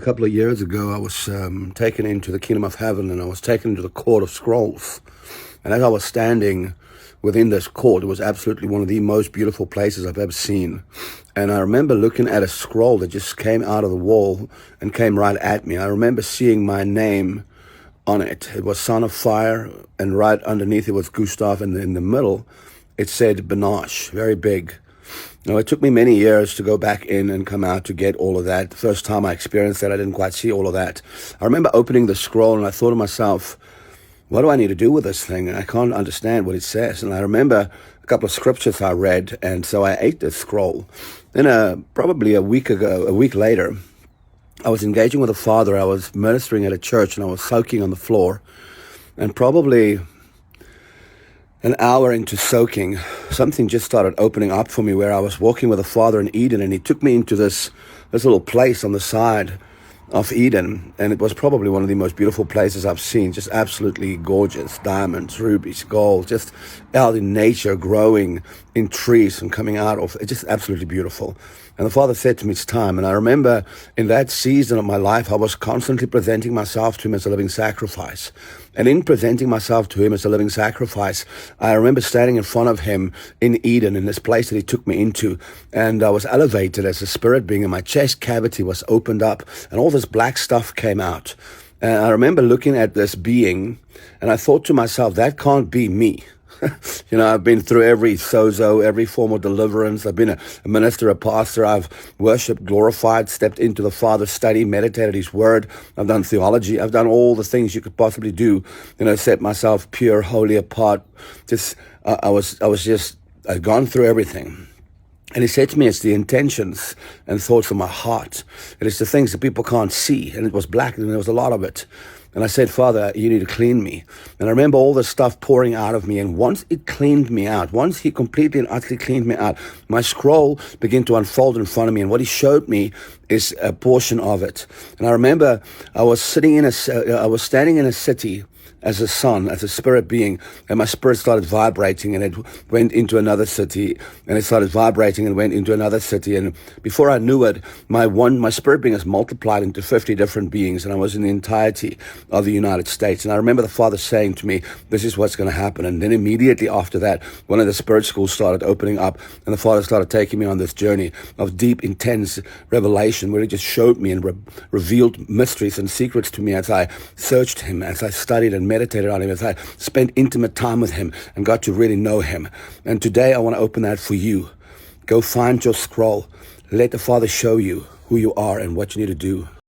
A couple of years ago, I was taken into the kingdom of heaven, and I was taken into the court of scrolls. And as I was standing within this court, it was absolutely one of the most beautiful places I've ever seen. And I remember looking at a scroll that just came out of the wall and came right at me. I remember seeing my name on it. It was Son of Fire, and right underneath it was Gustav, and in the middle it said Benosh, very big. Now, it took me many years to go back in and come out to get all of that. The first time I experienced that, I didn't quite see all of that. I remember opening the scroll and I thought to myself, what do I need to do with this thing? And I can't understand what it says. And I remember a couple of scriptures I read, and so I ate this scroll. Then probably a week later, I was engaging with a father. I was ministering at a church and I was soaking on the floor. And probably an hour into soaking, something just started opening up for me, where I was walking with a father in Eden, and he took me into this little place on the side of Eden, and it was probably one of the most beautiful places I've seen. Just absolutely gorgeous, diamonds, rubies, gold, just out in nature, growing in trees and coming out of it, just absolutely beautiful. And the Father said to me, it's time. And I remember in that season of my life, I was constantly presenting myself to Him as a living sacrifice. And in presenting myself to Him as a living sacrifice, I remember standing in front of Him in Eden, in this place that He took me into. And I was elevated as a spirit being, and my chest cavity was opened up, and all this black stuff came out. And I remember looking at this being, and I thought to myself, that can't be me. I've been through every sozo, every form of deliverance. I've been a minister, a pastor. I've worshipped, glorified, stepped into the Father's study, meditated His Word. I've done theology. I've done all the things you could possibly do. Set myself pure, holy, apart. I'd gone through everything. And He said to me, it's the intentions and thoughts of my heart. It is the things that people can't see. And it was black, and there was a lot of it. And I said, Father, you need to clean me. And I remember all this stuff pouring out of me. And once it cleaned me out, once He completely and utterly cleaned me out, my scroll began to unfold in front of me. And what He showed me is a portion of it. And I remember I was standing in a city as a son, as a spirit being, and my spirit started vibrating, and it went into another city, and it started vibrating and went into another city. And before I knew it, my spirit being has multiplied into 50 different beings, and I was in the entirety of the United States. And I remember the Father saying to me, this is what's going to happen. And then immediately after that, one of the spirit schools started opening up, and the Father started taking me on this journey of deep, intense revelation, where He just showed me and revealed mysteries and secrets to me as I searched Him, as I studied and meditated on Him, as I spent intimate time with Him and got to really know Him. And today I want to open that for you. Go find your scroll. Let the Father show you who you are and what you need to do.